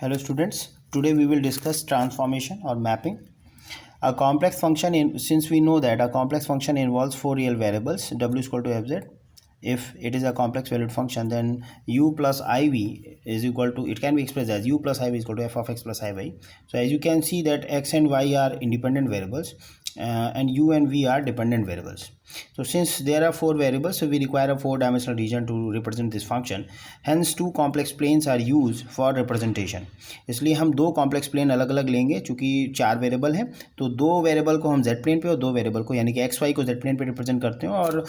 Hello students, today we will discuss transformation or mapping. A complex function since we know that a complex function involves four real variables, w is equal to fz. If it is a complex valued function, then u plus iv is equal to, it can be expressed as u plus iv is equal to f of x plus iy. So as you can see that x and y are independent variables and u and v are dependent variables. So since there are four variables, so we require a four-dimensional region to represent this function. Hence two complex planes are used for representation. इसलिए हम दो complex plane अलग अलग लेंगे, चूंकि चार variable हैं तो दो वेरिएबल को हम z प्लेन पे और दो वेरिएबल को यानी कि एक्स वाई को z प्लेन पे रिप्रेजेंट करते हैं और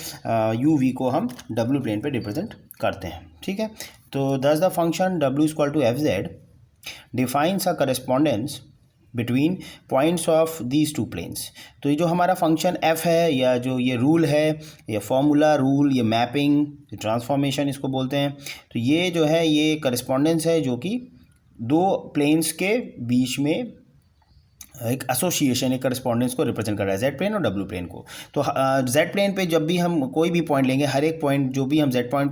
u v को हम w प्लेन पे रिप्रेजेंट करते हैं. ठीक है, तो thus the function w is equal to F Z defines a correspondence between points of these two planes. तो ये जो हमारा फंक्शन f है, या जो ये रूल है, या फॉर्मूला रूल, ये मैपिंग, ट्रांसफॉर्मेशन इसको बोलते हैं, तो ये जो है ये करेस्पॉन्डेंस है जो कि दो प्लेन्स के बीच में एक एसोसिएशन, एक करस्पॉन्डेंस को रिप्रेजेंट कर रहा है, जेड प्लेन और डब्ल्यू प्लेन को. तो जेड प्लेन पे जब भी हम कोई भी पॉइंट लेंगे, हर एक पॉइंट जो भी हम जेड प्लेन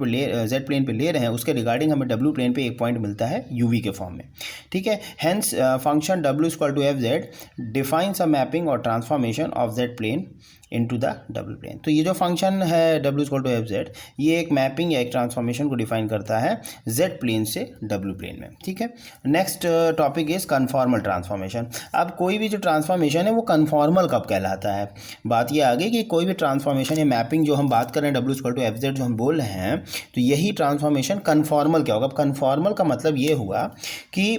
पे ले रहे हैं उसके रिगार्डिंग हमें डब्ल्यू प्लेन पे एक पॉइंट मिलता है यूवी के फॉर्म में. ठीक है, hence function W is equal to F Z defines a mapping और transformation of Z plane into the W plane. तो ये जो फंक्शन है W equal to F Z, ये एक मैपिंग या एक ट्रांसफॉर्मेशन को डिफाइन करता है जेड प्लेन से डब्ल्यू प्लेन में. ठीक है, next topic is conformal transformation. अब कोई भी जो ट्रांसफॉर्मेशन है वो कन्फॉर्मल कब कहलाता है? बात ये आ गई कि कोई भी ट्रांसफॉर्मेशन या मैपिंग जो हम बात कर रहे हैं W equal to F Z जो हम बोल रहे हैं, तो यही ट्रांसफॉर्मेशन कन्फॉर्मल क्या होगा? कन्फॉर्मल का मतलब ये हुआ कि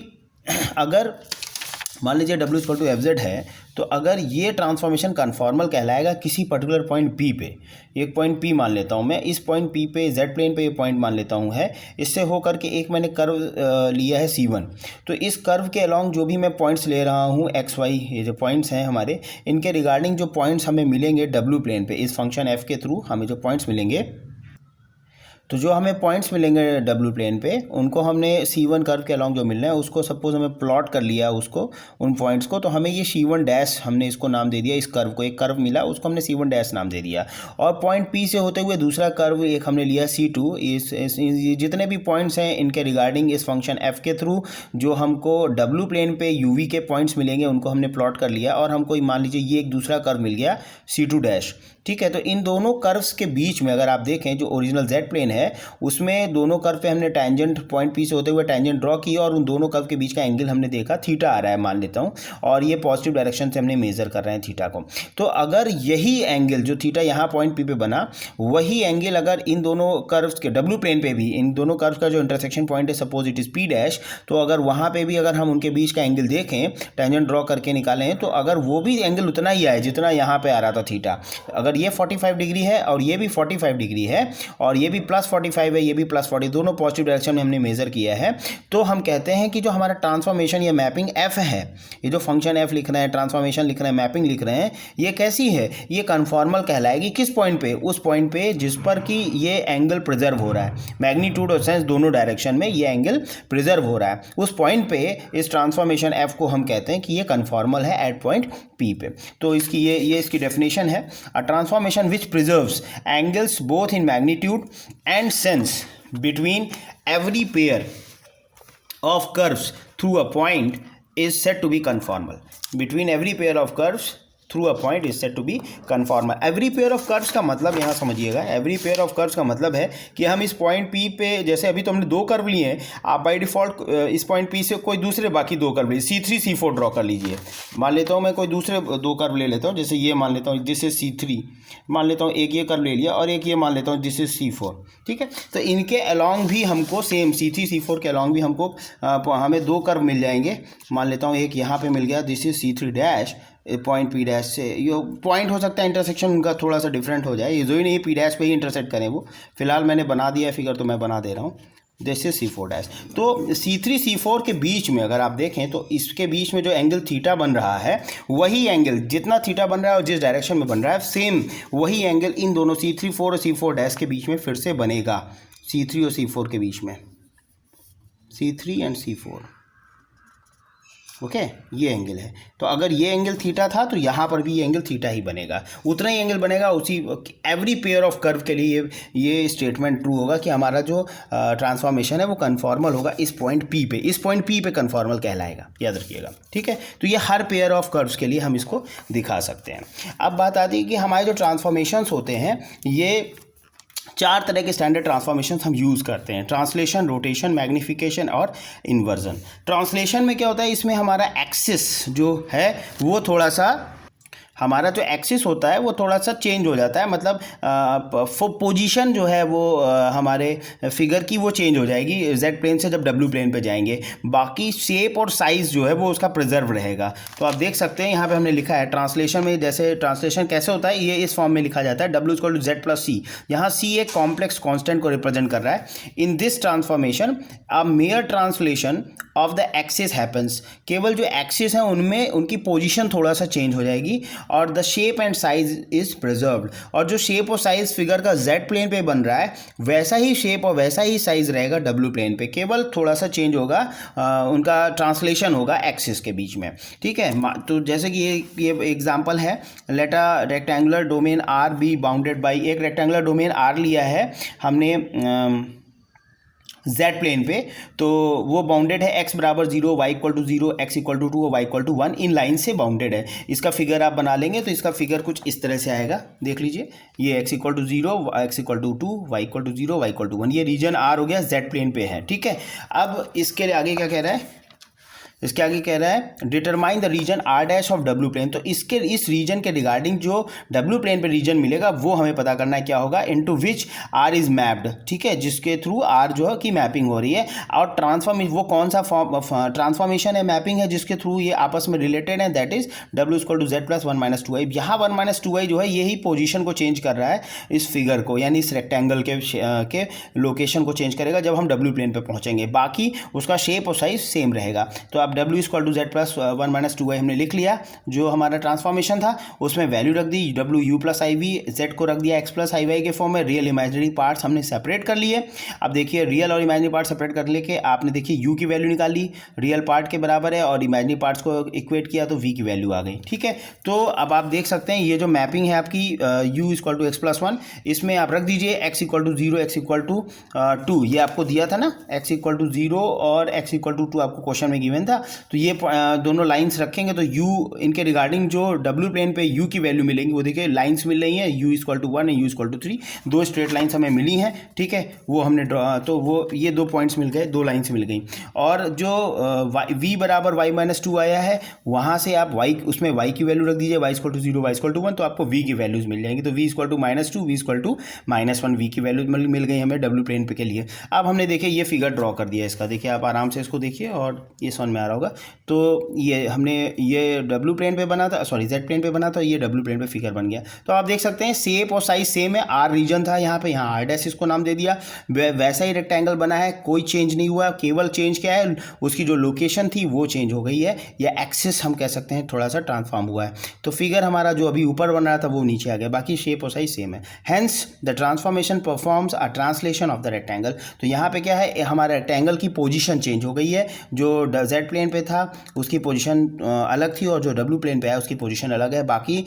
अगर मान लीजिए W equal to F Z है, तो अगर ये ट्रांसफॉर्मेशन कन्फॉर्मल कहलाएगा किसी पर्टिकुलर पॉइंट पी पे, एक पॉइंट पी मान लेता हूँ मैं, इस पॉइंट पी पे जेड प्लेन पे ये पॉइंट मान लेता हूँ है, इससे होकर के एक मैंने कर्व लिया है C1. तो इस कर्व के अलॉन्ग जो भी मैं पॉइंट्स ले रहा हूँ एक्स वाई, ये जो पॉइंट्स हैं हमारे, इनके रिगार्डिंग जो पॉइंट्स हमें मिलेंगे डब्ल्यू प्लेन पे, इस फंक्शन एफ के थ्रू हमें जो पॉइंट्स मिलेंगे, तो जो हमें पॉइंट्स मिलेंगे डब्ल्यू प्लेन पे, उनको हमने C1 कर्व के अलॉन्ग जो मिल रहा है उसको सपोज हमें प्लॉट कर लिया उसको, उन पॉइंट्स को, तो हमें ये C1 डैश हमने इसको नाम दे दिया. इस कर्व को एक कर्व मिला उसको हमने C1 डैश नाम दे दिया. और पॉइंट P से होते हुए दूसरा कर्व एक हमने लिया C2. इस जितने भी पॉइंट्स हैं इनके रिगार्डिंग इस फंक्शन f के थ्रू जो हमको डब्ल्यू प्लेन पे UV के पॉइंट्स मिलेंगे उनको हमने प्लॉट कर लिया, और हमको मान लीजिए ये एक दूसरा कर्व मिल गया C2 डैश. ठीक है, तो इन दोनों कर्व्स के बीच में अगर आप देखें जो ओरिजिनल जेड प्लेन है उसमें दोनों कर्व पे हमने टैंजेंट पॉइंट पी से होते हुए टैंजेंट ड्रॉ किया, और उन दोनों कर्व के बीच का एंगल हमने देखा थीटा आ रहा है मान लेता हूँ, और ये पॉजिटिव डायरेक्शन से हमने मेजर कर रहे हैं थीटा को. तो अगर यही एंगल जो थीटा यहाँ पॉइंट पी पे बना, वही एंगल अगर इन दोनों कर्व्स के डब्ल्यू प्लेन पे भी, इन दोनों कर्व्स का जो इंटरसेक्शन पॉइंट है suppose it is P dash, तो अगर वहाँ पे भी अगर हम उनके बीच का एंगल देखें, टैंजेंट ड्रॉ करके निकालें, तो अगर वो भी एंगल उतना ही आए जितना यहाँ पे आ रहा था थीटा, अगर ये 45 डिग्री है और ये भी 45 डिग्री है और ये भी प्लस 45 है, ये भी प्लस 40, दोनों पॉजिटिव डायरेक्शन में हमने मेजर किया है, तो हम कहते हैं कि जो हमारा ट्रांसफॉर्मेशन या मैपिंग f है, ये जो फंक्शन f लिख रहे हैं, ट्रांसफॉर्मेशन लिख रहे हैं, मैपिंग लिख रहे हैं, ये कैसी है? ये कन्फॉर्मल कहलाएगी. किस पॉइंट पे? उस पॉइंट पे जिस पर कि ये एंगल प्रिजर्व हो रहा है, मैग्नीट्यूड और सेंस दोनों डायरेक्शन में ये एंगल प्रिजर्व हो रहा है, उस पॉइंट पे इस ट्रांसफॉर्मेशन f को हम कहते हैं कि ये कन्फॉर्मल है एट पॉइंट p पे. तो इसकी ये इसकी डेफिनेशन है, a transformation which preserves angles both in magnitude and sense between every pair of curves through a point is said to be conformal. Between every pair of curves through a point is said to be conformal. Every pair of curves का मतलब यहाँ समझिएगा, every pair of curves का मतलब है कि हम इस पॉइंट पी पे, जैसे अभी तो हमने दो कर्व लिए हैं, आप बाय डिफॉल्ट इस पॉइंट पी से कोई दूसरे बाकी दो कर्व लीजिए, C3 C4 ड्रॉ कर लीजिए. मान लेता हूँ मैं कोई दूसरे दो कर्व ले लेता हूँ, जैसे ये मान लेता हूँ दिस इज C3, मान लेता हूँ एक ये कर्व ले लिया, और एक ये मान लेता हूँ दिस इज C4. ठीक है, तो इनके अलॉन्ग भी हमको सेम C3 C4 के अलॉन्ग भी हमको हमें दो कर्व मिल जाएंगे. मान लेता हूँ एक यहाँ पे मिल गया, this is C3 dash, point P dash से, ये पॉइंट हो सकता है इंटरसेक्शन उनका थोड़ा सा डिफरेंट हो जाए, ये जो ही नहीं पी डैश पे ही इंटरसेक्ट करें. वो फिलहाल मैंने बना दिया है फिगर, तो मैं बना दे रहा हूँ, दिस इज C4 डैश. तो C3 C4 के बीच में अगर आप देखें तो इसके बीच में जो एंगल थीटा बन रहा है, वही एंगल जितना थीटा बन रहा है और जिस डायरेक्शन में बन रहा है, सेम वही एंगल इन दोनों C3 4 और C4 डैश के बीच में फिर से बनेगा. C3 और C4 के बीच में, C3 एंड C4. ओके ये एंगल है, तो अगर ये एंगल थीटा था तो यहाँ पर भी ये एंगल थीटा ही बनेगा, उतना ही एंगल बनेगा। उसी एवरी पेयर ऑफ कर्व के लिए ये स्टेटमेंट ट्रू होगा कि हमारा जो ट्रांसफॉर्मेशन है वो कन्फॉर्मल होगा इस पॉइंट पी पे, इस पॉइंट पी पे कन्फॉर्मल कहलाएगा, याद रखिएगा, ठीक है। तो ये हर पेयर ऑफ कर्व्स के लिए हम इसको दिखा सकते हैं। अब बात आती है कि हमारे जो ट्रांसफॉर्मेशंस होते हैं ये 4 तरह के स्टैंडर्ड ट्रांसफॉर्मेशन हम यूज़ करते हैं, ट्रांसलेशन, रोटेशन, मैग्निफिकेशन और इन्वर्जन। ट्रांसलेशन में क्या होता है, इसमें हमारा एक्सिस जो है वो थोड़ा सा, हमारा जो एक्सिस होता है वो थोड़ा सा चेंज हो जाता है, मतलब पोजीशन जो है वो हमारे फिगर की वो चेंज हो जाएगी जेड प्लेन से जब डब्ल्यू प्लेन पे जाएंगे, बाकी शेप और साइज़ जो है वो उसका प्रिजर्व रहेगा। तो आप देख सकते हैं यहाँ पे हमने लिखा है ट्रांसलेशन में, जैसे ट्रांसलेशन कैसे होता है, ये इस फॉर्म में लिखा जाता है W equal to Z plus C. यहाँ सी एक कॉम्प्लेक्स कॉन्स्टेंट को रिप्रेजेंट कर रहा है। In this transformation a mayor translation of the axis happens, केवल जो एक्सिस हैं उनमें उनकी पोजीशन थोड़ा सा चेंज हो जाएगी और the shape and size is preserved, और जो शेप और साइज फिगर का जेड प्लेन पे बन रहा है वैसा ही शेप और वैसा ही साइज रहेगा डब्ल्यू प्लेन पे, केवल थोड़ा सा चेंज होगा, उनका ट्रांसलेशन होगा एक्सिस के बीच में, ठीक है। तो जैसे कि ये एग्जांपल है, let a rectangular domain R be bounded by, एक रेक्टेंगुलर डोमेन आर लिया है हमने जेड प्लेन पे, तो वो बाउंडेड है x बराबर 0, y equal to 0, x equal to 2 और y इक्वल टू 1 इन लाइन से बाउंडेड है। इसका फिगर आप बना लेंगे तो इसका फिगर कुछ इस तरह से आएगा, देख लीजिए, ये x equal to 0, x equal to 2, y equal to 0, y equal to 1, ये रीजन R हो गया, जेड प्लेन पे है, ठीक है। अब इसके लिए आगे क्या कह रहा है, इसके आगे कह रहा है determine the region R dash of W plane, तो इसके इस रीजन के रिगार्डिंग जो डब्ल्यू प्लेन पे रीजन मिलेगा वो हमें पता करना है क्या होगा, into which R is mapped, ठीक है, जिसके थ्रू आर जो है की मैपिंग हो रही है। और ट्रांसफॉर्मेशन वो कौन सा ट्रांसफॉर्मेशन है, मैपिंग है जिसके थ्रू ये आपस में रिलेटेड है, that is W equal to Z plus 1 minus 2i। यहाँ 1 माइनस 2i जो है यही पोजिशन को चेंज कर रहा है, इस फिगर को, यानी इस रेक्टेंगल के लोकेशन को चेंज करेगा जब हम डब्ल्यू प्लेन पे पहुंचेंगे, बाकी उसका शेप और साइज सेम रहेगा। तो आप W equal to Z plus 1 minus 2i हमने लिख लिया, जो हमारा ट्रांसफॉर्मेशन था उसमें वैल्यू रख दी, डब्ल्यू यू प्लस आई वी, जेड को रख दिया एक्स प्लस आई वाई के फॉर्म में, रियल इमेजिनरी पार्ट्स हमने सेपरेट कर लिए। अब देखिए रियल और इमेजिनरी पार्ट सेपरेट कर लेके आपने देखिए यू की वैल्यू निकाली, रियल पार्ट के बराबर है, और इमेजिनरी पार्ट्स को इक्वेट किया तो वी की वैल्यू आ गई, ठीक है। तो अब आप देख सकते हैं ये जो मैपिंग है आपकी u equal to x plus 1, इसमें आप रख दीजिए x equal to 0, x equal to 2, ये आपको दिया था ना, एक्स इक्वल टू 0 और एक्स इक्वल टू 2 आपको क्वेश्चन में गिवन था। तो ये दोनों लाइंस रखेंगे तो u इनके रिगार्डिंग जो w प्लेन पे u की वैल्यू मिलेंगी, वो देखिए लाइंस मिल रही हैं, u equal to 1 u equal to 3, दो स्ट्रेट लाइंस हमें मिली हैं, ठीक है, वो हमने तो वो ये 2 पॉइंट्स मिल गए, 2 लाइंस मिल गई। और जो v बराबर y माइनस 2 आया है, वहाँ से आप y उसमें y की वैल्यू रख दीजिए, y equal to 0, y equal to 1, तो आपको v की वैल्यूज मिल जाएंगी। तो v equal to minus 2, v equal to minus 1, v की वैल्यू मिल गई हमें w प्लेन पे के लिए। अब हमने देखिए ये फिगर ड्रॉ कर दिया इसका, देखिए आप आराम से इसको देखिए और ये समझ में आ रहा होगा। तो ये हमने ये डब्ल्यू प्लेन पे बना था, सॉरी जेड प्लेन पे बना था, ये डब्ल्यू प्लेन पे फिगर बन गया। तो आप देख सकते हैं शेप और साइज सेम है, आर रीजन था यहाँ पे, यहाँ आर डैश इसको नाम दे दिया, वैसा ही रेक्टेंगल बना है, कोई चेंज नहीं हुआ, केवल चेंज क्या है, उसकी जो लोकेशन थी वो चेंज हो गई है, या एक्सिस हम कह सकते हैं थोड़ा सा ट्रांसफॉर्म हुआ है। तो फिगर हमारा जो अभी ऊपर बन रहा था वो नीचे आ गया, बाकी शेप और साइज सेम है। Hence the transformation performs a translation of the rectangle. तो यहाँ पे क्या है, हमारा रेक्टेंगल की पोजीशन चेंज हो गई है, जो जेड प्लेन पे था उसकी पोजीशन अलग थी और जो डब्ल्यू प्लेन पे है उसकी पोजीशन अलग है, बाकी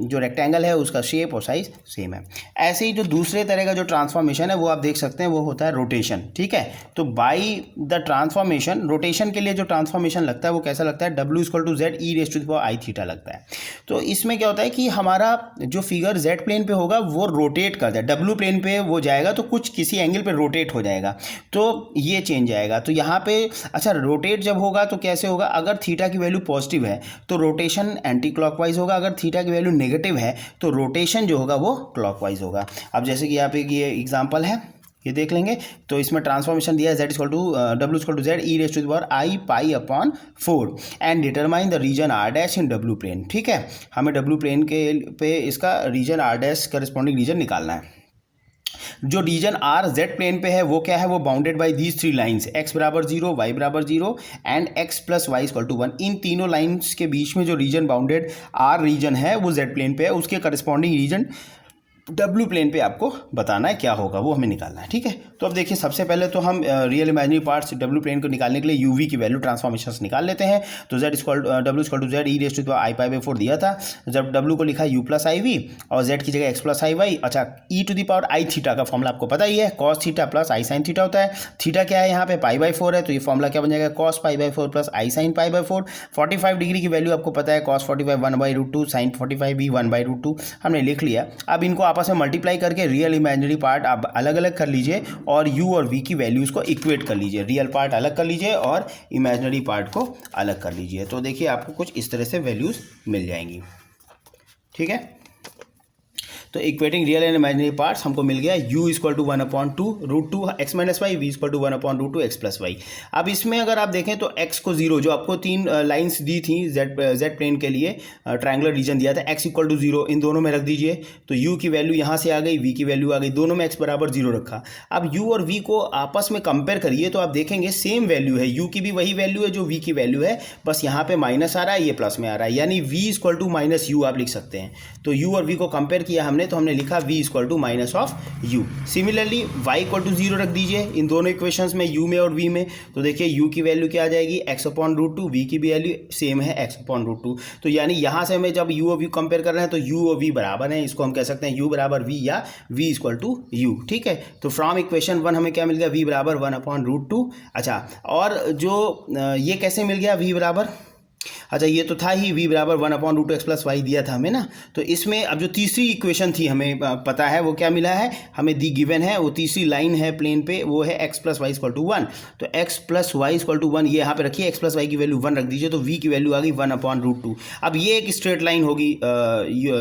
जो रेक्टेंगल है उसका शेप और साइज सेम है। ऐसे ही जो दूसरे तरह का जो ट्रांसफॉर्मेशन है वो आप देख सकते हैं, वो होता है रोटेशन, ठीक है। तो बाई द ट्रांसफॉर्मेशन, रोटेशन के लिए जो ट्रांसफॉर्मेशन लगता है वो कैसा लगता है, W equal to Z e raise to the power i theta लगता है। तो इसमें क्या होता है कि हमारा जो फिगर जेड प्लेन पे होगा वो रोटेट करता है, डब्ल्यू प्लेन पे वो जाएगा तो कुछ किसी एंगल पे रोटेट हो जाएगा, तो ये चेंज आएगा। तो यहाँ पे अच्छा रोटेट जब होगा तो कैसे होगा, अगर थीटा की वैल्यू पॉजिटिव है तो रोटेशन एंटी क्लॉकवाइज होगा, अगर थीटा की वैल्यू नेगेटिव है तो रोटेशन जो होगा वो क्लॉकवाइज होगा। अब जैसे कि यहाँ पे ये एग्जांपल है, ये देख लेंगे। तो इसमें ट्रांसफॉर्मेशन दिया है जेड इक्वल टू डब्ल्यू equal to Z e raise to the power i pi upon 4 and determine the region R dash in डब्ल्यू प्लेन, ठीक है। हमें डब्ल्यू प्लेन के पे इसका region R dash corresponding region निकालना है। जो रीजन आर जेड प्लेन पे है वो क्या है, वो bounded by these 3 lines, x बराबर 0, y बराबर 0 एंड x plus y equal to 1। इन तीनों लाइंस के बीच में जो रीजन बाउंडेड आर रीजन है वो जेड प्लेन पे है, उसके करस्पॉन्डिंग रीजन डब्ल्यू प्लेन पे आपको बताना है क्या होगा, वो हमें निकालना है, ठीक है। तो अब देखिए सबसे पहले तो हम real imaginary parts W plane को निकालने के लिए यू वी की वैल्यू ट्रांसफॉर्मेशन निकाल लेते हैं। तो z equal W equal to Z e raise to i pi by 4 दिया था, जब w को लिखा यू प्लस आई वी और z की जगह x प्लस आई वाई। अच्छा, e to the power i theta का फॉर्मूला आपको पता ही है, कॉस थीटा प्लस आई साइन थीटा होता है। थीटा क्या है यहाँ पे पाई बाई 4 है, तो ये फॉर्मूला क्या बन जाएगा cos pi by 4 plus I sine pi by 4। 45 degree की वैल्यू आपको पता है, कॉस 45 1/√2, साइन 45 भी 1/√2 हमने लिख लिया। अब इनको आपस में मल्टीप्लाई करके रियल इमेजिनरी पार्ट आप अलग अलग कर लीजिए और u और v की वैल्यूज़ को इक्वेट कर लीजिए, रियल पार्ट अलग कर लीजिए और इमेजिनरी पार्ट को अलग कर लीजिए। तो देखिए आपको कुछ इस तरह से वैल्यूज़ मिल जाएंगी। ठीक है, तो equating real and imaginary parts हमको मिल गया u equal to 1/2 x minus y, v equal to 1/2 x plus y. अब इसमें अगर आप देखें तो x को 0, जो आपको 3 लाइंस दी थी z प्लेन के लिए, ट्रायंगुलर रीजन दिया था, x इक्वल टू 0 इन दोनों में रख दीजिए। तो u की वैल्यू यहाँ से आ गई, v की वैल्यू आ गई, दोनों में x बराबर 0 रखा। अब u और v को आपस में कंपेयर करिए तो आप देखेंगे सेम वैल्यू है, u की भी वही वैल्यू है जो v की वैल्यू है, बस यहाँ पे माइनस आ रहा है, ये प्लस में आ रहा है, यानी v equal to minus u आप लिख सकते हैं। तो u और v को कंपेयर किया हमने, तो हमने लिखा v equal to minus of u। Similarly y equal to 0 रख दीजिए इन दोनों इक्वेशंस में, u में और v में। तो देखिए u की वैल्यू क्या आ जाएगी x/√2, v की भी वैल्यू सेम है x/√2। तो यानी यहाँ से हमें जब u और v कंपेयर कर रहे हैं तो u और v बराबर हैं, इसको हम कह सकते हैं u बराबर v या v इक्वल टू u। ठीक है, तो फ्रॉम इक्वेशन 1 हमें क्या मिल गया, v बराबर 1/√2। अच्छा, और जो ये कैसे मिल गया v बराबर, अच्छा ये तो था ही, v बराबर 1/√2 x प्लस वाई दिया था हमें ना। तो इसमें अब जो तीसरी इक्वेशन थी हमें पता है वो क्या मिला है, हमें दी गिवन है, वो तीसरी लाइन है प्लेन पे, वो है x plus y equal to 1। तो x plus y equal to 1 ये यहाँ पे रखिए, x प्लस वाई की वैल्यू 1 रख दीजिए, तो v की वैल्यू आ गई 1/√2। अब ये एक स्ट्रेट लाइन होगी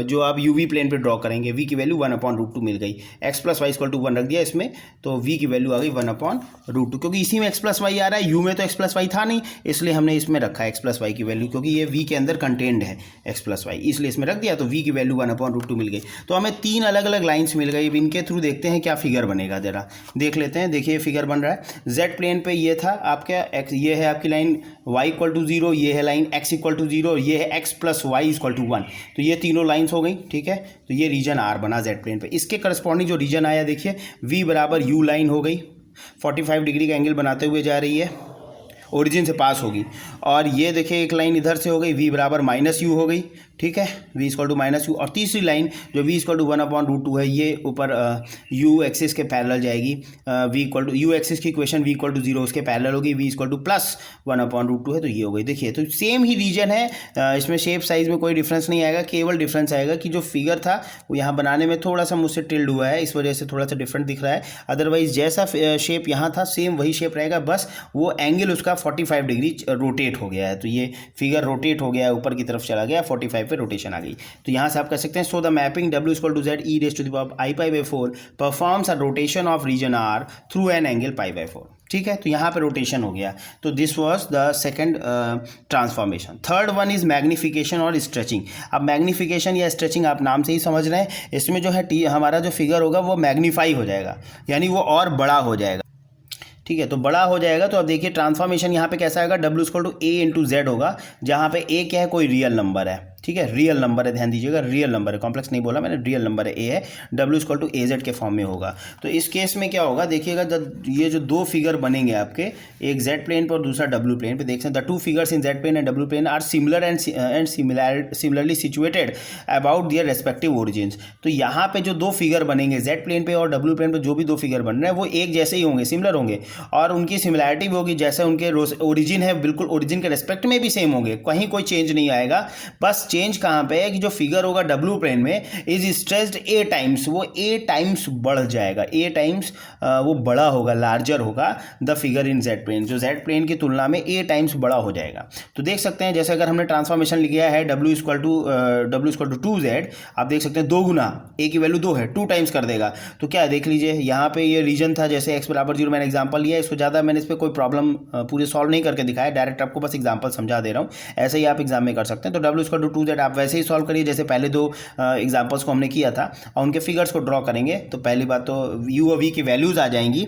जो आप यूवी प्लेन पे ड्रॉ करेंगे, v की वैल्यू 1/√2 मिल गई, x plus y equal to 1 रख दिया इसमें, तो v की वैल्यू आ गई 1/√2। क्योंकि इसी में x प्लस वाई आ रहा है, u में तो x प्लस वाई था नहीं, इसलिए हमने इसमें रखा है x प्लस वाई की वैल्यू, क्योंकि ये v के अंदर कंटेंड है x प्लस वाई, इसलिए इसमें रख दिया। तो v की वैल्यू 1/√2 मिल गई। तो हमें 3 अलग अलग लाइंस मिल गई। अब इनके थ्रू देखते हैं क्या फिगर बनेगा, जरा देख लेते हैं। देखिए फिगर बन रहा है, z प्लेन पे ये था आपका x, ये है आपकी लाइन y इक्वल टू 0, ये है लाइन x इक्वल टू 0, ये है x plus y equal to 1। तो ये तीनों लाइंस हो गई। ठीक है, तो ये रीजन r बना z प्लेन पे। इसके करस्पॉन्डिंग जो रीजन आया देखिए, v बराबर u लाइन हो गई, 45 डिग्री का एंगल बनाते हुए जा रही है, ओरिजिन से पास होगी। और ये देखिए एक लाइन इधर से हो गई, v बराबर माइनस यू हो गई। ठीक है, v equal to minus u. और तीसरी लाइन जो v इक्वल टू 1/√2 है, ये ऊपर u एक्सिस के पैरेलल जाएगी, v equal to u axis की इक्वेशन v इक्वल टू 0 उसके पैरेलल होगी, v इक्वल टू प्लस 1/√2 है, तो ये हो गई। देखिए तो सेम ही रीजन है, इसमें शेप साइज में कोई डिफरेंस नहीं आएगा, केवल डिफरेंस आएगा कि जो फिगर था वो यहाँ बनाने में थोड़ा सा मुझसे टिल्ड हुआ है, इस वजह से थोड़ा सा डिफरेंट दिख रहा है। अदरवाइज जैसा शेप यहाँ था सेम वही शेप रहेगा, बस वो एंगल उसका 45 डिग्री रोटेट हो गया है। तो ये फिगर रोटेट हो गया है, ऊपर की तरफ चला गया, 45 पे रोटेशन आ गई। तो यहाँ से आप कह सकते हैं, so the mapping w equal to Z e raise to the power i pi by 4 performs a rotation of region r through an angle pi by 4। ठीक है, तो यहाँ पे रोटेशन हो गया। तो this was the second transformation. Third one is magnification और stretching. अब मैग्निफिकेशन या स्ट्रेचिंग आप नाम से ही समझ रहे हैं, इसमें जो है हमारा जो फिगर होगा वो मैग्नीफाई हो जाएगा, यानी वो और बड़ा हो जाएगा। ठीक है, तो बड़ा हो जाएगा। तो अब देखिए ट्रांसफॉर्मेशन यहाँ पे कैसा आएगा, w equal to a into z होगा, जहाँ पे a क्या है, कोई रियल नंबर है। ठीक है, रियल नंबर है, ध्यान दीजिएगा, रियल नंबर है, कॉम्प्लेक्स नहीं बोला मैंने, रियल नंबर है, a है, w इक्वल टू az के फॉर्म में होगा। तो इस केस में क्या होगा देखिएगा, जब ये जो दो फिगर बनेंगे आपके, एक z प्लेन पर और दूसरा w प्लेन पे, देख सकते हैं the two figures in z plane and w plane are similar and similarly situated about their respective origins. तो यहाँ पे जो दो फिगर बनेंगे z प्लेन पे और w प्लेन पे, जो भी दो फिगर बन रहे हैं वो एक जैसे ही होंगे, सिमिलर होंगे, और उनकी सिमिलैरिटी भी होगी, जैसे उनके ओरिजिन है बिल्कुल ओरिजिन के रेस्पेक्ट में भी सेम होंगे, कहीं कोई चेंज नहीं आएगा। बस चेंज कहाँ पे है कि जो फिगर होगा w प्लेन में इज स्ट्रेच्ड a टाइम्स, वो a टाइम्स बढ़ जाएगा, a टाइम्स वो बड़ा होगा, लार्जर होगा the figure in z plane, जो z प्लेन की तुलना में a टाइम्स बड़ा हो जाएगा। तो देख सकते हैं, जैसे अगर हमने ट्रांसफॉर्मेशन लिखा है w इक्वल टू 2z, आप देख सकते हैं 2 गुना a की वैल्यू 2 है, 2 टाइम्स कर देगा। तो क्या देख लीजिए, यहाँ पे ये रीजन था, जैसे x बराबर 0 मैंने एग्जाम्पल लिया, इसको ज़्यादा मैंने इस पर कोई प्रॉब्लम पूरे सॉल्व नहीं करके दिखाया, डायरेक्ट आपको बस एग्जाम्पल समझा दे रहा हूँ, ऐसे ही आप एग्जाम में कर सकते हैं। तो w इक्वल टू 2z आप वैसे ही सॉल्व करिए जैसे पहले दो एग्जाम्पल्स को हमने किया था, और उनके फिगर्स को ड्रॉ करेंगे। तो पहली बात तो u और v की वैल्यूज़ आ जाएंगी,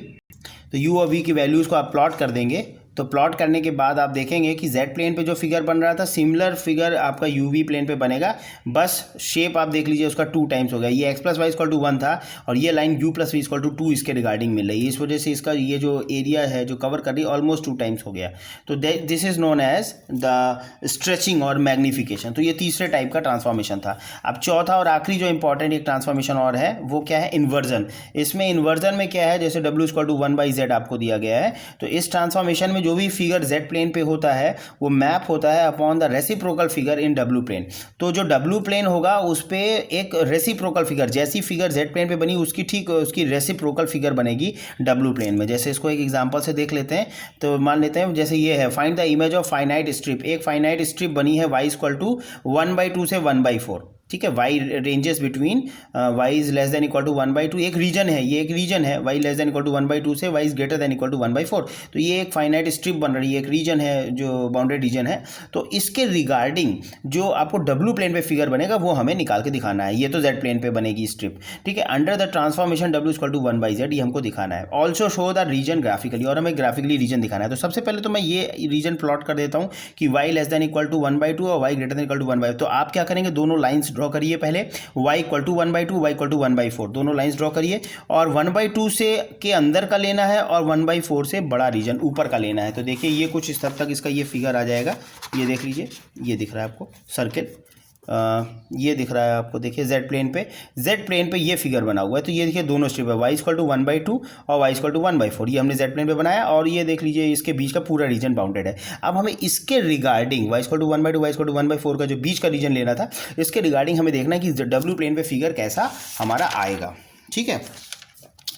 तो u और v की वैल्यूज़ को आप प्लॉट कर देंगे तो प्लॉट करने के बाद आप देखेंगे कि जेड प्लेन पे जो फिगर बन रहा था सिमिलर फिगर आपका यूवी प्लेन पे बनेगा, बस शेप आप देख लीजिए उसका 2 टाइम्स हो गया। ये x plus y equal to 1 था और ये line u plus v equal to 2 इसके रिगार्डिंग मिल रही है, इस वजह से इसका ये जो एरिया है जो कवर कर रही है ऑलमोस्ट 2 टाइम्स हो गया। तो this is known as the stretching और मैग्निफिकेशन। तो ये तीसरे टाइप का ट्रांसफॉर्मेशन था। अब चौथा और आखिरी जो इंपॉर्टेंट एक ट्रांसफॉर्मेशन और है वो क्या है, इन्वर्जन। इसमें इन्वर्जन में क्या है, जैसे w इक्वल टू 1/z आपको दिया गया है, तो इस ट्रांसफॉर्मेशन में जो भी फिगर z प्लेन पे होता है वो मैप होता है upon the reciprocal figure in w plane. तो जो w प्लेन होगा उस पे एक रेसिप्रोकल फिगर, जैसी फिगर z प्लेन पे बनी उसकी ठीक उसकी रेसिप्रोकल फिगर बनेगी w प्लेन में। जैसे इसको एक एग्जांपल से देख लेते हैं। तो मान लेते हैं जैसे ये है, find the image of finite strip. एक फाइनाइट स्ट्रिप बनी है y इक्वल टू 1/2 से 1/4, ठीक है। y ranges between y is less than equal to 1/2, एक रीजन है, ये एक रीजन है y less than equal to 1/2 से y is greater than equal to 1/4। तो ये एक फाइनाइट स्ट्रिप बन रही है, एक रीजन है जो बाउंडेड रीजन है। तो इसके रिगार्डिंग जो आपको w प्लेन पे फिगर बनेगा वो हमें निकाल के दिखाना है। ये तो z प्लेन पे बनेगी स्ट्रिप, ठीक है। Under the transformation w equal to 1/z ये हमको दिखाना है। Also show the region graphically, और हमें ग्राफिकली रीजन दिखाना है। तो सबसे पहले तो मैं ये रीजन प्लॉट कर देता हूँ कि y less than equal to 1/2 और y greater than equal to 1/2। तो आप क्या करेंगे, दोनों लाइन्स ड्रॉ करिए पहले, y equal to 1/2 y equal to 1/4, दोनों लाइंस ड्रॉ करिए। और 1/2 से के अंदर का लेना है और 1/4 से बड़ा रीजन ऊपर का लेना है। तो देखिए ये कुछ इस तब तक इसका ये फिगर आ जाएगा। ये देख लीजिए, ये दिख रहा है आपको सर्किल, ये दिख रहा है आपको, देखिए जेड प्लेन पे ये फिगर बना हुआ है। तो ये देखिए दोनों स्ट्रिप है, y इक्वल टू 1/2 और y इक्वल टू 1/4, ये हमने जेड प्लेन पे बनाया। और ये देख लीजिए इसके बीच का पूरा रीजन बाउंडेड है। अब हमें इसके regarding y equal to 1/2 y equal to 1/4 का जो बीच का रीजन लेना था, इसके रिगार्डिंग हमें देखना है कि w प्लेन पे फिगर कैसा हमारा आएगा, ठीक है।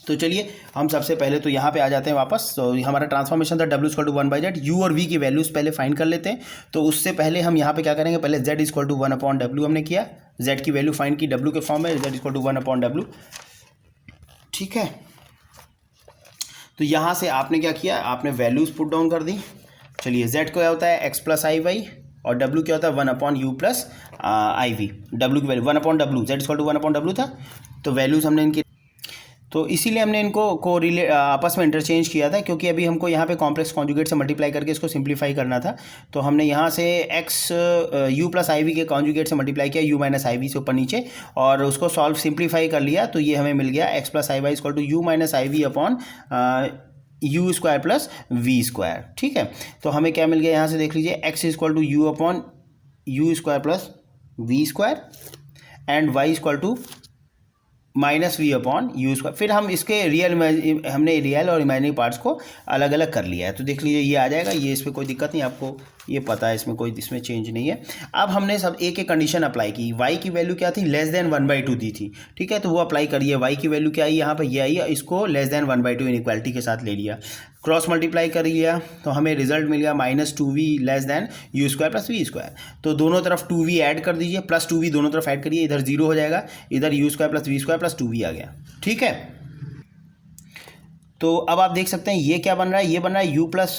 तो चलिए हम सबसे पहले तो यहाँ पे आ जाते हैं वापस। तो हमारा ट्रांसफॉर्मेशन था w equal to 1/z, u और v की वैल्यूज़ पहले फाइंड कर लेते हैं। तो उससे पहले हम यहाँ पे क्या करेंगे, पहले z इक्वल टू 1/w हमने किया, z की वैल्यू फाइंड की w के फॉर्म में, z इक्वल टू 1/w, ठीक है। तो यहाँ से आपने क्या किया, आपने वैल्यूज़ पुट डाउन कर दी। चलिए z क्या होता है x प्लस आई वाई और w क्या होता है 1/u प्लस आई वी। w की value 1/w, z equal to 1/w था। तो वैल्यूज़ हमने इनकी, तो इसीलिए हमने इनको आपस में इंटरचेंज किया था, क्योंकि अभी हमको यहाँ पे कॉम्प्लेक्स कॉन्जुगेट से मल्टीप्लाई करके इसको सिंप्लीफाई करना था। तो हमने यहाँ से x u प्लस आई वी के कॉन्जुगेट से मल्टीप्लाई किया u माइनस आई वी से ऊपर नीचे, और उसको सॉल्व सिंप्लीफाई कर लिया। तो ये हमें मिल गया x plus I y equal to u minus i v upon u square plus v square, ठीक है। तो हमें क्या मिल गया यहाँ से देख लीजिए, x equal to u upon u square plus v square and y equal to minus v upon u square. फिर हम इसके हमने रियल और इमेजिनरी पार्ट्स को अलग अलग कर लिया है। तो देख लीजिए ये आ जाएगा, ये इसमें कोई दिक्कत नहीं, आपको ये पता है, इसमें चेंज नहीं है। अब हमने सब एक एक कंडीशन अप्लाई की। y की वैल्यू क्या थी, लेस देन 1/2 दी थी, ठीक है। तो वो अप्लाई करिए। y की वैल्यू क्या आई, यहाँ पर ये आई, इसको लेस देन 1/2 इनइक्वालिटी के साथ ले लिया, क्रॉस मल्टीप्लाई कर लिया। तो हमें रिजल्ट मिल गया -2v less than u square plus we square. तो दोनों तरफ 2v ऐड कर दीजिए, प्लस 2v दोनों तरफ ऐड करिए, इधर 0 हो जाएगा, इधर u square plus we square plus 2v आ गया, ठीक है। तो अब आप देख सकते हैं ये क्या बन रहा है, ये बन रहा है u प्लस,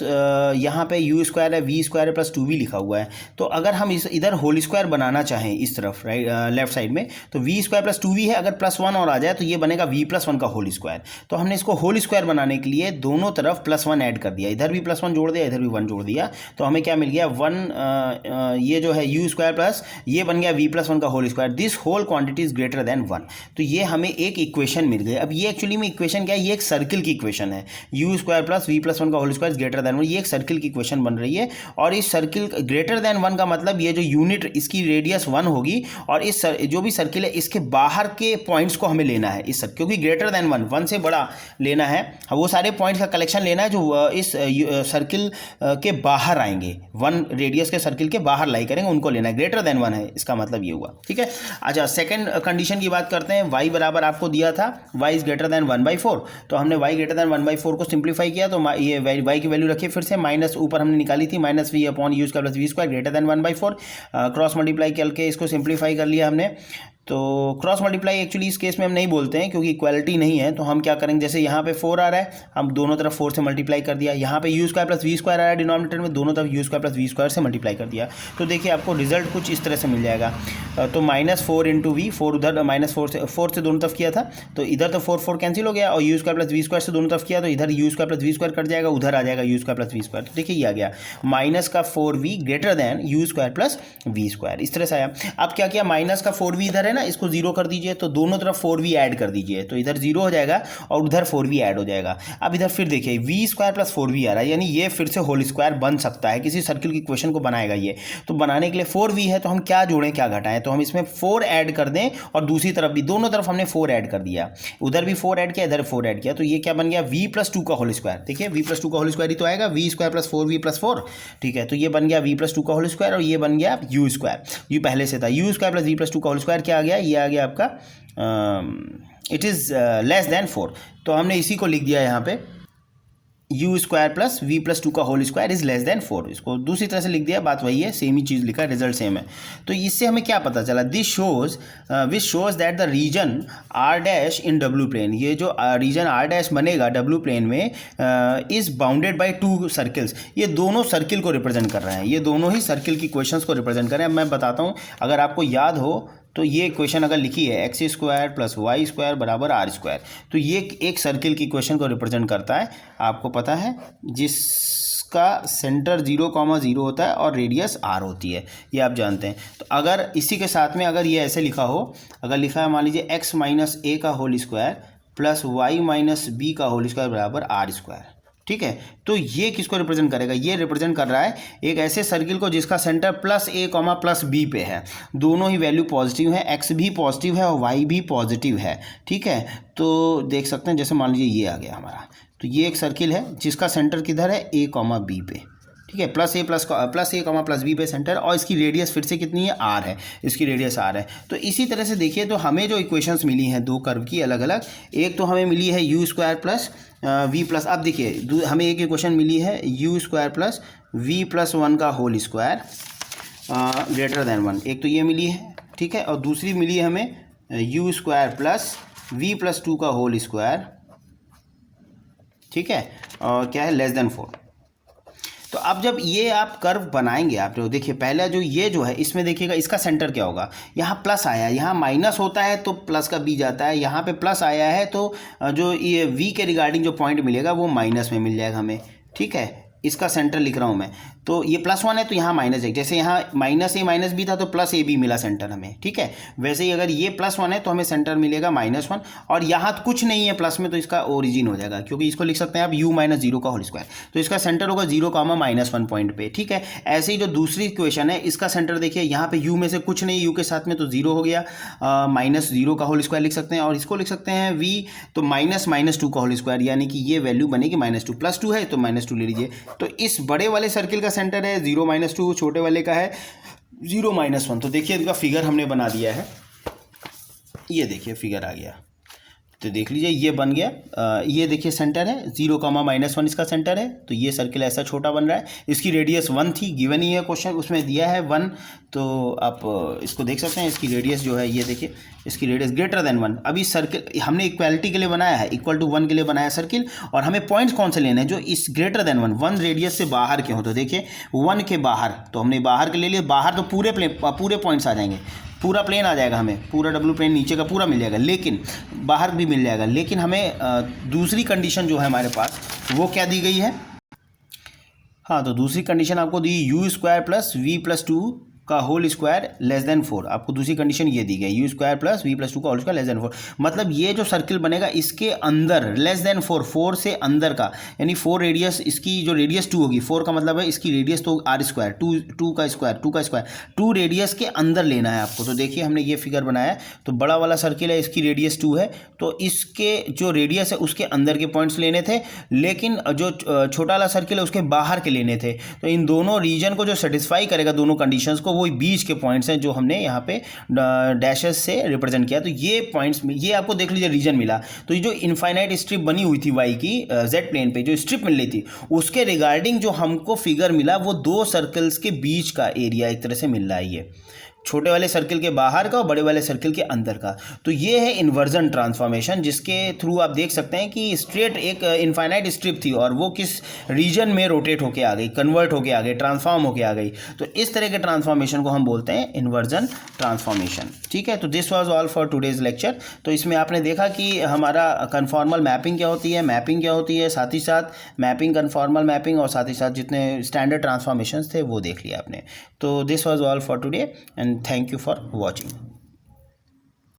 यहाँ पे u स्क्वायर है, v स्क्वायर है प्लस 2v लिखा हुआ है। तो अगर हम इधर होल स्क्वायर बनाना चाहें इस तरफ राइट लेफ्ट साइड में, तो v स्क्वायर प्लस 2v है, अगर +1 और आ जाए तो ये बनेगा v प्लस 1 का होल स्क्वायर। तो हमने इसको होल स्क्वायर बनाने के लिए दोनों तरफ +1 ऐड कर दिया, इधर भी +1 जोड़ दिया, इधर भी 1 जोड़ दिया। तो हमें क्या मिल गया 1, ये जो है u स्क्वायर प्लस ये बन गया v प्लस 1 का whole square, this whole quantity is greater than 1। तो ये हमें एक इक्वेशन मिल गई। अब ये एक्चुअली में इक्वेशन क्या है, ये एक सर्किल की इक्वेशन है, u square plus we plus 1 का होल स्क्वायर ग्रेटर देन 1। ये एक सर्किल की इक्वेशन बन रही है, और इस सर्किल ग्रेटर देन 1 का मतलब ये जो यूनिट इसकी रेडियस 1 होगी, और इस जो भी सर्किल है इसके बाहर के पॉइंट्स को हमें लेना है इस सर्किल, क्योंकि ग्रेटर देन 1 से बड़ा लेना है, वो सारे पॉइंट्स का कलेक्शन लेना है जो इस सर्किल के बाहर आएंगे, 1 रेडियस के सर्किल के बाहर लाई करेंगे, उनको लेना है। ग्रेटर देन 1 है, इसका मतलब ये हुआ, ठीक है। अच्छा, सेकंड कंडीशन की बात करते हैं। y बराबर आपको दिया था y इज ग्रेटर देन 1/4, तो हमने y ग्रेटर देन 1/4 को सिंप्लीफाई किया। तो ये y की वैल्यू रखिए फिर से, माइनस ऊपर हमने निकाली थी -v upon u square plus we square greater than 1/4, cross multiply करके इसको सिंप्लीफाई कर लिया हमने। तो क्रॉस मल्टीप्लाई एक्चुअली इस केस में हम नहीं बोलते हैं क्योंकि इक्वालिटी नहीं है। तो हम क्या करेंगे, जैसे यहाँ पे 4 आ रहा है, हम दोनों तरफ 4 से मल्टीप्लाई कर दिया। यहाँ पे you square plus we square आ रहा है डिनोमिनेटर में, दोनों तरफ U square plus we square से मल्टीप्लाई कर दिया। तो देखिए आपको रिजल्ट कुछ इस तरह से मिल जाएगा। तो -4 इंटू वी, 4 उधर -4 से दोनों तरफ किया था तो इधर तो 4 कैंसिल हो गया, और u square plus we square से दोनों तरफ किया तो इधर u square plus we square cut जाएगा, उधर आ जाएगा u square plus we square. तो देखिए ये आ गया माइनस का 4v greater than u square plus we square, इस तरह से आया। अब क्या किया, माइनस का 4v इधर है ना, इसको 0 कर दीजिए, तो दोनों तरफ 4v ऐड कर दीजिए, तो इधर 0 हो जाएगा और उधर 4v ऐड हो जाएगा। अब इधर फिर देखिए वी स्क्वायर प्लस 4v आ रहा है, यानी ये फिर से होल स्क्वायर बन सकता है, किसी सर्किल की इक्वेशन को बनाएगा ये। तो बनाने के लिए 4v है तो हम क्या जोड़ें क्या घटाएं, तो हम इसमें 4 ऐड कर दें और दूसरी तरफ भी, दोनों तरफ हमने 4 ऐड कर दिया, उधर भी 4 ऐड किया, इधर 4 ऐड किया, तो ये क्या बन गया v प्लस 2 का होल स्क्वायर। देखिए v प्लस 2 का होल स्क्वायर ही तो आएगा, we square plus 4v plus 4, ठीक है। तो ये बन गया v प्लस 2 का होल स्क्वायर और ये बन गया u स्क्वायर, ये पहले से था u square plus v plus 2 का होल स्क्वायर क्या आ गया, ये आ गया आपका इट इज़ लेस देन 4। तो हमने इसी को लिख दिया यहाँ पे you square plus we plus 2 का whole square is less than 4, इसको दूसरी तरह से लिख दिया, बात वही है, सेम ही चीज़ लिखा, रिजल्ट सेम है। तो इससे हमें क्या पता चला, this shows which shows that the region R dash in डब्ल्यू प्लेन, ये जो रीजन आर डैश बनेगा डब्ल्यू प्लेन में इज बाउंडेड बाय 2 सर्किल्स, ये दोनों सर्किल को रिप्रेजेंट कर रहे हैं, ये दोनों ही सर्किल की क्वेश्चंस को रिप्रेजेंट कर रहे हैं। मैं बताता हूँ, अगर आपको याद हो तो ये इक्वेशन अगर लिखी है x square plus y square बराबर आर स्क्वायर, तो ये एक सर्किल की इक्वेशन को रिप्रेजेंट करता है, आपको पता है, जिसका सेंटर 0,0 होता है और रेडियस आर होती है, ये आप जानते हैं। तो अगर इसी के साथ में अगर ये ऐसे लिखा हो, अगर लिखा है मान लीजिए एक्स माइनस ए का whole square plus y minus b का होल स्क्वायर बराबर आर स्क्वायर, ठीक है, तो ये किसको रिप्रेजेंट करेगा, ये रिप्रेजेंट कर रहा है एक ऐसे सर्किल को जिसका सेंटर प्लस ए कॉमा प्लस बी पे है, दोनों ही वैल्यू पॉजिटिव है, एक्स भी पॉजिटिव है और वाई भी पॉजिटिव है, ठीक है। तो देख सकते हैं, जैसे मान लीजिए ये आ गया हमारा, तो ये एक सर्किल है जिसका सेंटर किधर है, ए कॉमा बी पे, ठीक है, प्लस ए कॉमा प्लस बी पे सेंटर, और इसकी रेडियस फिर से कितनी है, आर है, इसकी रेडियस आर है। तो इसी तरह से देखिए, तो हमें जो इक्वेशंस मिली हैं दो कर्व की अलग अलग, एक तो हमें मिली है u square plus we plus, अब देखिए हमें एक इक्वेशन मिली है u square plus we plus 1 का होल स्क्वायर ग्रेटर देन 1, एक तो ये मिली है, ठीक है, और दूसरी मिली है हमें u square plus we plus 2 का होल स्क्वायर, ठीक है, और क्या है, लेस देन 4। तो अब जब ये आप कर्व बनाएंगे, आप जो देखिए पहला जो ये जो है इसमें देखिएगा इसका सेंटर क्या होगा, यहाँ प्लस आया है, यहाँ माइनस होता है तो प्लस का बी जाता है, यहाँ पे प्लस आया है तो जो ये वी के रिगार्डिंग जो पॉइंट मिलेगा वो माइनस में मिल जाएगा हमें, ठीक है। इसका सेंटर लिख रहा हूँ मैं, तो ये +1 है तो यहाँ -1, जैसे यहाँ माइनस ए माइनस बी था तो प्लस ए बी मिला सेंटर हमें, ठीक है। वैसे ही अगर ये +1 है तो हमें सेंटर मिलेगा -1, और यहाँ तो कुछ नहीं है प्लस में तो इसका ओरिजिन हो जाएगा, क्योंकि इसको लिख सकते हैं आप u माइनस 0 का होल स्क्वायर, तो इसका सेंटर होगा 0, -1 पॉइंट पे, ठीक है। ऐसे ही जो दूसरी इक्वेशन है इसका सेंटर देखिए, यहाँ पे u में से कुछ नहीं, u के साथ में तो 0 हो गया, -0 का होल स्क्वायर लिख सकते हैं, और इसको लिख सकते हैं v, तो -2 का होल स्क्वायर, यानी कि ये वैल्यू बनेगी -2, +2 है तो -2 ले लीजिए। तो इस बड़े वाले सर्किल का सेंटर है 0 -2, छोटे वाले का है 0 -1। तो देखिए इनका फिगर हमने बना दिया है, ये देखिए फिगर आ गया, तो देख लीजिए ये बन गया, ये देखिए सेंटर है 0, -1 इसका सेंटर है, तो ये सर्किल ऐसा छोटा बन रहा है, इसकी रेडियस 1 थी, गिवन ही है क्वेश्चन उसमें दिया है 1, तो आप इसको देख सकते हैं, इसकी रेडियस जो है ये देखिए, इसकी रेडियस ग्रेटर देन 1। अभी सर्किल हमने इक्वालिटी के लिए बनाया है, इक्वल टू 1 के लिए बनाया सर्किल, और हमें पॉइंट्स कौन से लेने हैं, जो इस ग्रेटर देन 1 रेडियस से बाहर के हो, तो देखिए 1 के बाहर, तो हमने बाहर के ले लिए, बाहर तो पूरे पॉइंट्स आ जाएंगे, पूरा प्लेन आ जाएगा, हमें पूरा डब्ल्यू प्लेन नीचे का पूरा मिल जाएगा, लेकिन बाहर भी मिल जाएगा, लेकिन हमें दूसरी कंडीशन जो है हमारे पास वो क्या दी गई है, हाँ, तो दूसरी कंडीशन आपको दी U square plus we plus 2 का होल स्क्वायर लेस देन 4, आपको दूसरी कंडीशन ये दी गई, u square plus we plus 2 का होल स्क्वायर लेस देन 4, मतलब ये जो सर्किल बनेगा इसके अंदर लेस देन 4 से अंदर का, यानी 4 रेडियस, इसकी जो रेडियस 2 होगी, 4 का मतलब है इसकी रेडियस तो आर स्क्वायर, 2 का स्क्वायर 2 रेडियस के अंदर लेना है आपको। तो देखिए हमने ये फिगर बनाया, तो बड़ा वाला सर्किल है, इसकी रेडियस 2 है, तो इसके जो रेडियस है उसके अंदर के पॉइंट्स लेने थे, लेकिन जो छोटा वाला सर्किल है उसके बाहर के लेने थे। तो इन दोनों रीजन को जो सेटिस्फाई करेगा, दोनों कंडीशंस को, वो बीच के पॉइंट्स हैं जो हमने यहाँ पे डैशेस से रिप्रेजेंट किया। तो ये पॉइंट्स, ये आपको देख लीजिए रीजन मिला। तो ये जो इनफाइनाइट स्ट्रिप बनी हुई थी वाई की जेड प्लेन पे, जो स्ट्रिप मिल रही थी, उसके रिगार्डिंग जो हमको फिगर मिला वो 2 सर्कल्स के बीच का एरिया एक तरह से मिल रहा है ये, छोटे वाले सर्किल के बाहर का और बड़े वाले सर्किल के अंदर का। तो ये है इन्वर्जन ट्रांसफॉर्मेशन, जिसके थ्रू आप देख सकते हैं कि स्ट्रेट एक इनफाइनाइट स्ट्रिप थी और वो किस रीजन में रोटेट होके आ गई, कन्वर्ट होके आ गई, ट्रांसफॉर्म होके आ गई। तो इस तरह के ट्रांसफॉर्मेशन को हम बोलते हैं इन्वर्जन ट्रांसफॉर्मेशन। ठीक है, तो this was all for today's lecture. तो इसमें आपने देखा कि हमारा कन्फॉर्मल मैपिंग क्या होती है, मैपिंग क्या होती है, साथ ही साथ मैपिंग, कन्फॉर्मल मैपिंग, और साथ ही साथ जितने स्टैंडर्ड ट्रांसफॉर्मेशंस थे वो देख लिया आपने। तो this was all for today and thank you for watching.